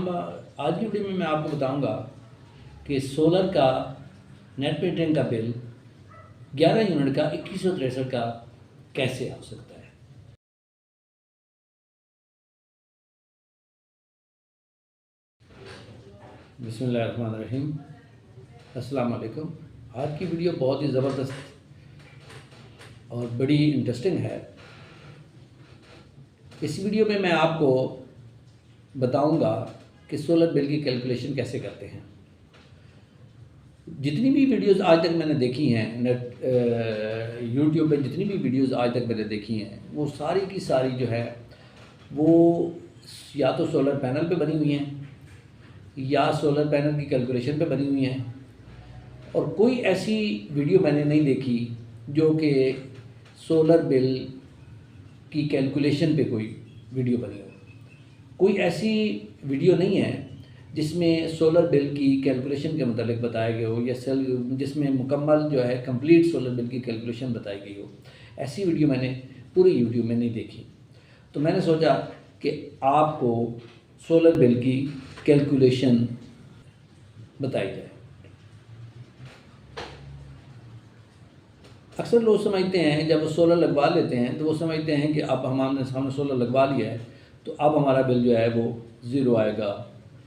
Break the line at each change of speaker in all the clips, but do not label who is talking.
आज की वीडियो में मैं आपको बताऊंगा कि सोलर का नेट मीटरिंग का बिल 11 यूनिट का 2163 का कैसे आ सकता है। बिस्मिल्लाहिर्रहमानिर्रहीम, अस्सलाम वालेकुम। आज की वीडियो बहुत ही ज़बरदस्त और बड़ी इंटरेस्टिंग है। इस वीडियो में मैं आपको बताऊंगा कि सोलर बिल की कैलकुलेशन कैसे करते हैं। जितनी भी वीडियोस आज तक मैंने देखी हैं यूट्यूब पे, जितनी भी वीडियोस आज तक मैंने देखी हैं वो सारी की सारी जो है वो या तो सोलर पैनल पे बनी हुई हैं या सोलर पैनल की कैलकुलेशन पे बनी हुई हैं, और कोई ऐसी वीडियो मैंने नहीं देखी जो कि सोलर बिल की कैलकुलेशन पे कोई वीडियो बनी हो। कोई ऐसी वीडियो नहीं है जिसमें सोलर बिल की कैलकुलेशन के मतलब बताया गया हो या जिसमें मुकम्मल जो है कंप्लीट सोलर बिल की कैलकुलेशन बताई गई हो। ऐसी वीडियो मैंने पूरी यूट्यूब में नहीं देखी, तो मैंने सोचा कि आपको सोलर बिल की कैलकुलेशन बताई जाए। अक्सर लोग समझते हैं जब वो सोलर लगवा लेते हैं तो वो समझते हैं कि अब हमने सोलर लगवा लिया है तो अब हमारा बिल जो है वो ज़ीरो आएगा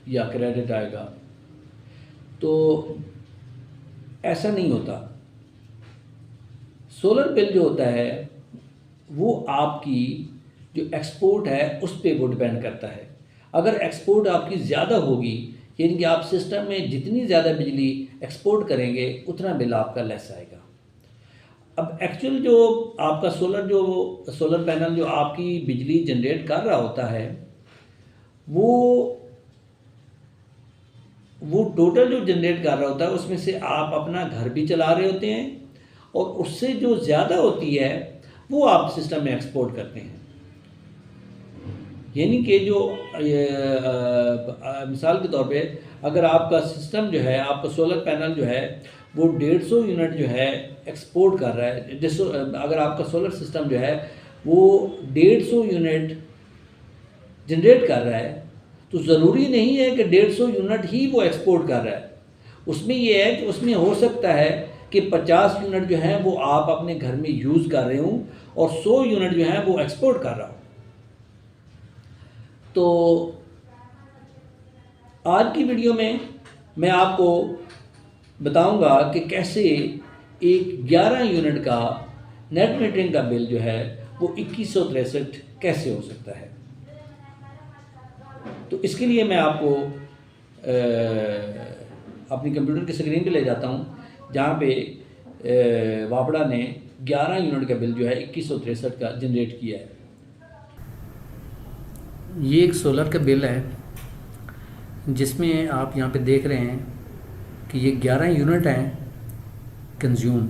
या क्रेडिट आएगा। तो ऐसा नहीं होता। सोलर बिल जो होता है वो आपकी जो एक्सपोर्ट है उस पर वो डिपेंड करता है। अगर एक्सपोर्ट आपकी ज़्यादा होगी, यानी कि आप सिस्टम में जितनी ज़्यादा बिजली एक्सपोर्ट करेंगे उतना बिल आपका लेस आएगा। अब एक्चुअल जो आपका सोलर पैनल जो आपकी बिजली जनरेट कर रहा होता है वो टोटल जो जनरेट कर रहा होता है उसमें से आप अपना घर भी चला रहे होते हैं, और उससे जो ज़्यादा होती है वो आप सिस्टम में एक्सपोर्ट करते हैं। यानी कि जो मिसाल के तौर पे अगर आपका सिस्टम जो है, आपका सोलर पैनल जो है वो 150 यूनिट जो है एक्सपोर्ट कर रहा है, अगर आपका सोलर सिस्टम जो है वो 150 यूनिट जनरेट कर रहा है तो ज़रूरी नहीं है कि 150 यूनिट ही वो एक्सपोर्ट कर रहा है। उसमें ये है कि उसमें हो सकता है कि 50 यूनिट जो हैं वो आप अपने घर में यूज़ कर रहे हों और 100 यूनिट जो हैं वो एक्सपोर्ट कर रहा हो। तो आज की वीडियो में मैं आपको बताऊंगा कि कैसे एक 11 यूनिट का नेट मीटरिंग का बिल जो है वो 2163 कैसे हो सकता है। तो इसके लिए मैं आपको अपनी कंप्यूटर की स्क्रीन पे ले जाता हूँ जहाँ पे वापड़ा ने 11 यूनिट का बिल जो है 2163 का जनरेट किया है। ये एक सोलर का बिल है जिसमें आप यहाँ पे देख रहे हैं कि ये 11 यूनिट हैं कंज्यूम,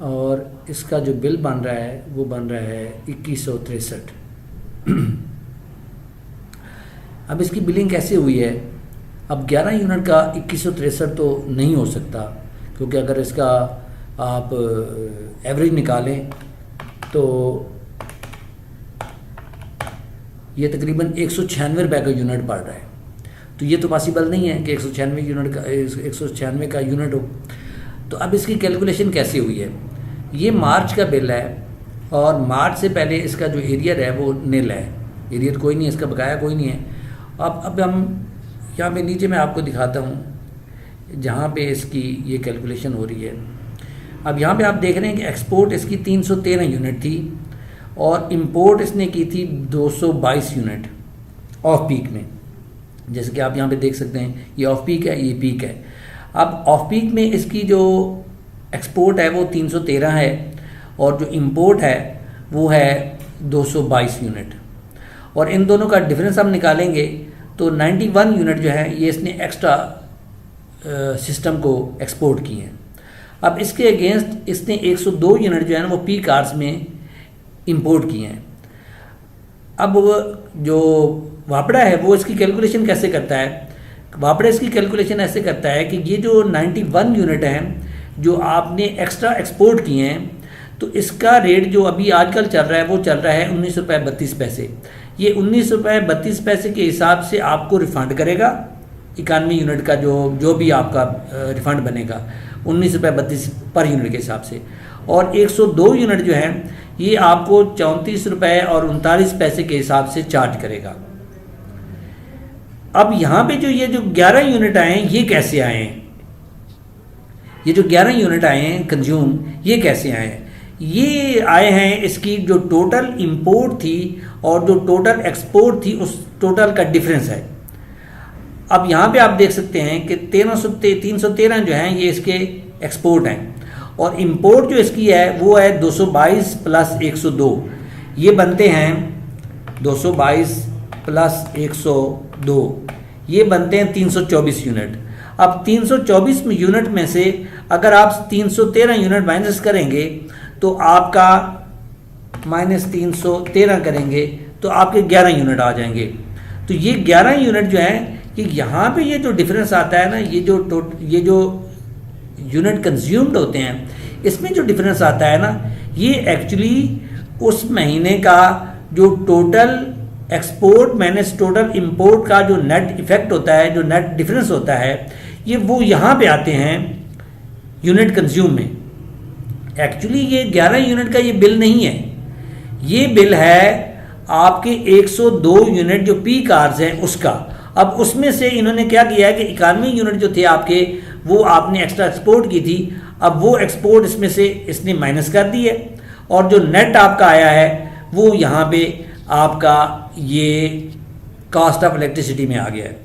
और इसका जो बिल बन रहा है वो बन रहा है 2163। अब इसकी बिलिंग कैसे हुई है? अब 11 यूनिट का 2163 तो नहीं हो सकता, क्योंकि अगर इसका आप एवरेज निकालें तो ये तकरीबन 196 रुपये का यूनिट पड़ रहा है। तो ये तो पॉसिबल नहीं है कि 196 का यूनिट हो। तो अब इसकी कैलकुलेशन कैसे हुई है? ये मार्च का बिल है और मार्च से पहले इसका जो एरियर है वो नील है, एरियर कोई नहीं है, इसका बकाया कोई नहीं है। अब हम यहाँ पे नीचे मैं आपको दिखाता हूँ जहाँ पे इसकी ये कैलकुलेशन हो रही है। अब यहाँ पे आप देख रहे हैं कि एक्सपोर्ट इसकी 313 यूनिट थी और इंपोर्ट इसने की थी 222 यूनिट ऑफ पीक में। जैसे कि आप यहाँ पे देख सकते हैं ये ऑफ पीक है, ये पीक है। अब ऑफ पीक में इसकी जो एक्सपोर्ट है वो 313 है और जो इंपोर्ट है वो है 222 यूनिट, और इन दोनों का डिफरेंस हम निकालेंगे तो 91 यूनिट जो है ये इसने एक्स्ट्रा सिस्टम को एक्सपोर्ट किए हैं। अब इसके अगेंस्ट इसने 102 यूनिट जो है ना वो पीक आवर्स में इंपोर्ट किए हैं। अब जो वापड़ा है वो इसकी कैलकुलेशन कैसे करता है? वापड़ा इसकी कैलकुलेशन ऐसे करता है कि ये जो 91 यूनिट हैं जो आपने एक्स्ट्रा एक्सपोर्ट किए हैं, तो इसका रेट जो अभी आजकल चल रहा है वो चल रहा है 19 रुपये 32 पैसे। ये 19 रुपये 32 पैसे के हिसाब से आपको रिफ़ंड करेगा। इकानवी यूनिट का जो भी आपका रिफ़ंड बनेगा 19 रुपये 32 पर यूनिट के हिसाब से। और 102 यूनिट जो है ये आपको 34 रुपये और 39 पैसे के हिसाब से चार्ज करेगा। अब यहाँ पे जो 11 यूनिट आए हैं ये कैसे आए हैं? ये जो 11 यूनिट आए हैं कंज्यूम, ये कैसे आए हैं? ये आए हैं इसकी जो टोटल इंपोर्ट थी और जो टोटल एक्सपोर्ट थी उस टोटल का डिफरेंस है। अब यहाँ पे आप देख सकते हैं कि 313 जो हैं ये इसके एक्सपोर्ट हैं और इंपोर्ट जो इसकी है वो है 222 प्लस 102, ये बनते हैं 222 प्लस 102, ये बनते हैं 324 यूनिट। अब 324 यूनिट में से अगर आप 313 यूनिट माइनस करेंगे तो आपका -313 करेंगे तो आपके 11 यूनिट आ जाएंगे। तो ये 11 यूनिट जो है कि यहाँ पे ये जो डिफरेंस आता है ना, ये जो यूनिट कंज्यूम्ड होते हैं इसमें जो डिफरेंस आता है ना, ये एक्चुअली उस महीने का जो total export minus total import का जो नेट इफेक्ट होता है, जो नेट डिफरेंस होता है, ये वो यहाँ पे आते हैं यूनिट कंज्यूम में। एक्चुअली ये 11 यूनिट का ये बिल नहीं है, ये बिल है आपके 102 यूनिट जो पी कार्स हैं उसका। अब उसमें से इन्होंने क्या किया है कि 91 यूनिट जो थे आपके वो आपने एक्स्ट्रा एक्सपोर्ट की थी, अब वो एक्सपोर्ट इसमें से इसने माइनस कर दी है और जो नेट आपका आया है वो यहाँ पे आपका ये कॉस्ट ऑफ इलेक्ट्रिसिटी में आ गया है।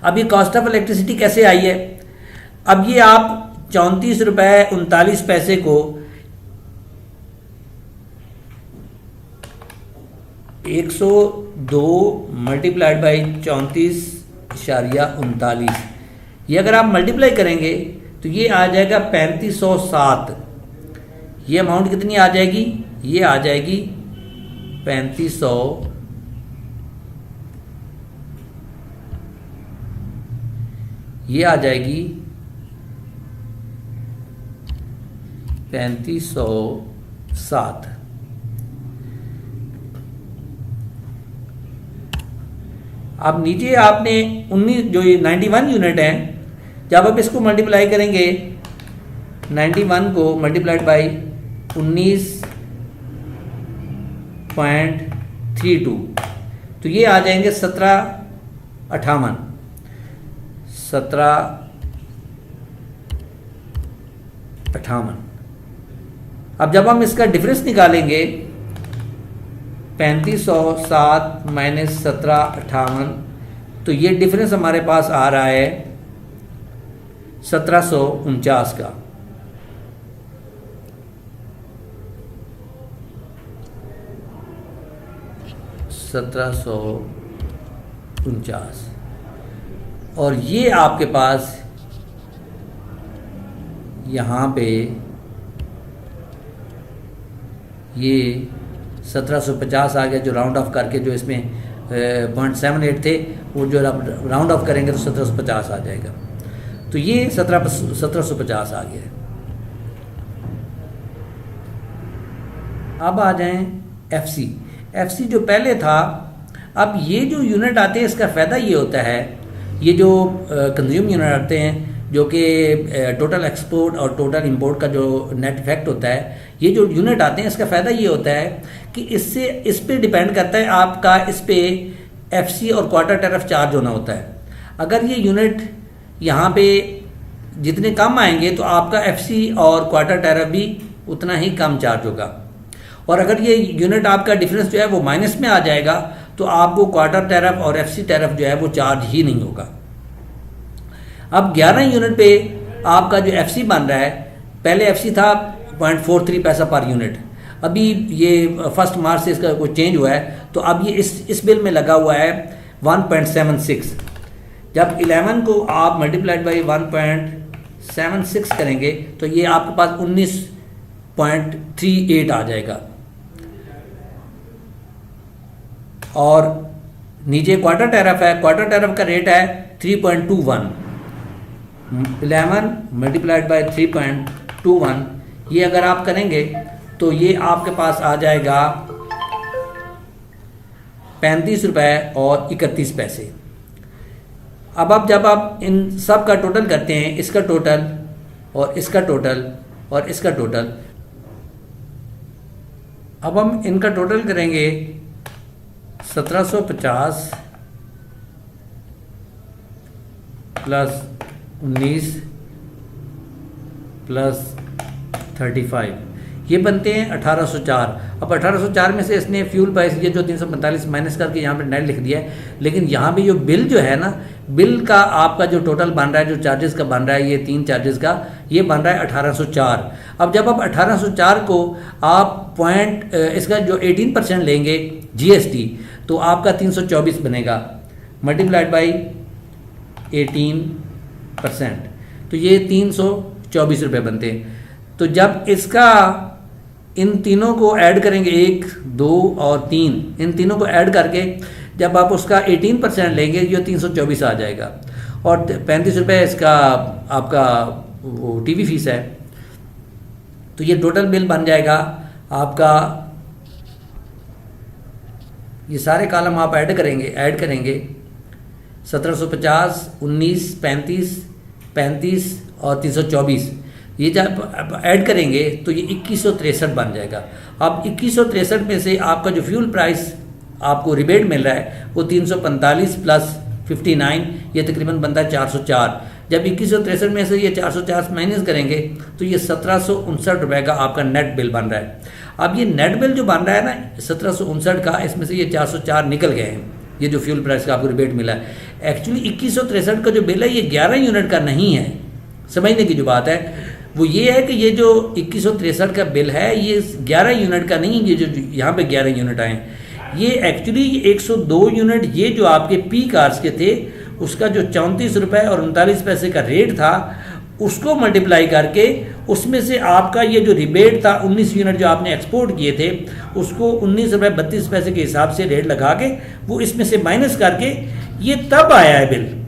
अब ये कॉस्ट ऑफ इलेक्ट्रिसिटी कैसे आई है? अब ये आप 34 रुपये 39 पैसे को 102 मल्टीप्लाइड बाई 34.39, ये अगर आप मल्टीप्लाई करेंगे तो ये आ जाएगा 3507। ये अमाउंट कितनी आ जाएगी? ये आ जाएगी 3500, ये आ जाएगी 3507। अब नीचे आपने 19 जो ये 91 यूनिट है, जब आप इसको मल्टीप्लाई करेंगे 91 को मल्टीप्लाइड बाई 19.32 तो ये आ जाएंगे 1758। अब जब हम इसका डिफरेंस निकालेंगे 3507 माइनस 1758 तो ये डिफरेंस हमारे पास आ रहा है 1749 का। और ये आपके पास यहाँ पे ये 1750 आ गया, जो राउंड ऑफ करके जो इसमें 0.78 थे वो जो राउंड ऑफ करेंगे तो 1750 आ जाएगा। तो ये 1750 आ गया। अब आ जाएं एफसी जो पहले था। अब ये जो यूनिट आते हैं इसका फ़ायदा ये होता है, ये जो कंज्यूम यूनिट आते हैं जो कि टोटल एक्सपोर्ट और टोटल इंपोर्ट का जो नेट इफेक्ट होता है, ये जो यूनिट आते हैं इसका फ़ायदा ये होता है कि इससे इस पे डिपेंड करता है आपका, इस पे एफसी और क्वार्टर टैरिफ चार्ज होना होता है। अगर ये यूनिट यहाँ पे जितने कम आएंगे तो आपका एफसी और क्वार्टर टैरिफ भी उतना ही कम चार्ज होगा, और अगर ये यूनिट आपका डिफरेंस जो है वो माइनस में आ जाएगा तो आपको क्वार्टर टैरिफ और एफसी टैरिफ जो है वो चार्ज ही नहीं होगा। अब 11 यूनिट पे आपका जो एफसी बन रहा है, पहले एफसी था 0.43 पैसा पर यूनिट, अभी ये 1 मार्च से इसका कोई चेंज हुआ है तो अब ये इस बिल में लगा हुआ है 1.76। जब 11 को आप मल्टीप्लाइड बाई 1.76 करेंगे तो ये आपके पास 19.38 आ जाएगा। और नीचे क्वार्टर टैरिफ है, क्वार्टर टैरिफ का रेट है 3.21। 11 मल्टीप्लाइड बाई 3.21 ये अगर आप करेंगे तो ये आपके पास आ जाएगा ₹35.31। अब जब आप इन सब का टोटल करते हैं, इसका टोटल और इसका टोटल और इसका टोटल, अब हम इनका टोटल करेंगे 1750 प्लस 19 प्लस 35, ये बनते हैं 1804। अब 1804 में से इसने फ्यूल प्राइस ये जो 345 माइनस करके यहाँ पे नेट लिख दिया है, लेकिन यहाँ पे जो बिल जो है ना, बिल का आपका जो टोटल बन रहा है, जो चार्जेस का बन रहा है, ये 3 चार्जेस का ये बन रहा है 1804। अब जब आप 1804 को आप इसका जो 18% लेंगे GST, तो आपका 324 बनेगा मल्टीप्लाइड बाई 18%, तो ये 324 रुपये बनते हैं। तो जब इसका इन तीनों को ऐड करेंगे, 1, 2 और 3, इन तीनों को ऐड करके जब आप उसका 18% लेंगे, ये 324 आ जाएगा और 35 रुपये इसका आपका वो TV फीस है। तो ये टोटल बिल बन जाएगा आपका, ये सारे कॉलम आप ऐड करेंगे 1750, 19, 35 और 324, ये जब ऐड करेंगे तो ये 2163 बन जाएगा। अब 2163 में से आपका जो फ्यूल प्राइस आपको रिबेट मिल रहा है वो 345 प्लस 59, ये तकरीबन बनता है 404। जब 2163 में से ये 404 माइनस करेंगे तो ये 1759 रुपये का आपका नेट बिल बन रहा है। अब ये नेट बिल जो बन रहा है ना 1759 का, इसमें से ये 404 निकल गए हैं, ये जो फ्यूल प्राइस का आपको रिबेट मिला है। एक्चुअली 2163 का जो बिल है ये 11 यूनिट का नहीं है। समझने की जो बात है वो ये है कि ये जो 2163 का बिल है ये 11 यूनिट का नहीं, ये जो यहाँ पे 11 यूनिट आए हैं, ये एक्चुअली 102 यूनिट ये जो आपके पी कार्स के थे उसका जो 34 रुपये और 39 पैसे का रेट था उसको मल्टीप्लाई करके उसमें से आपका ये जो रिबेट था 19 यूनिट जो आपने एक्सपोर्ट किए थे उसको 19 रुपये 32 पैसे के हिसाब से रेट लगा के वो इसमें से माइनस करके ये तब आया है बिल।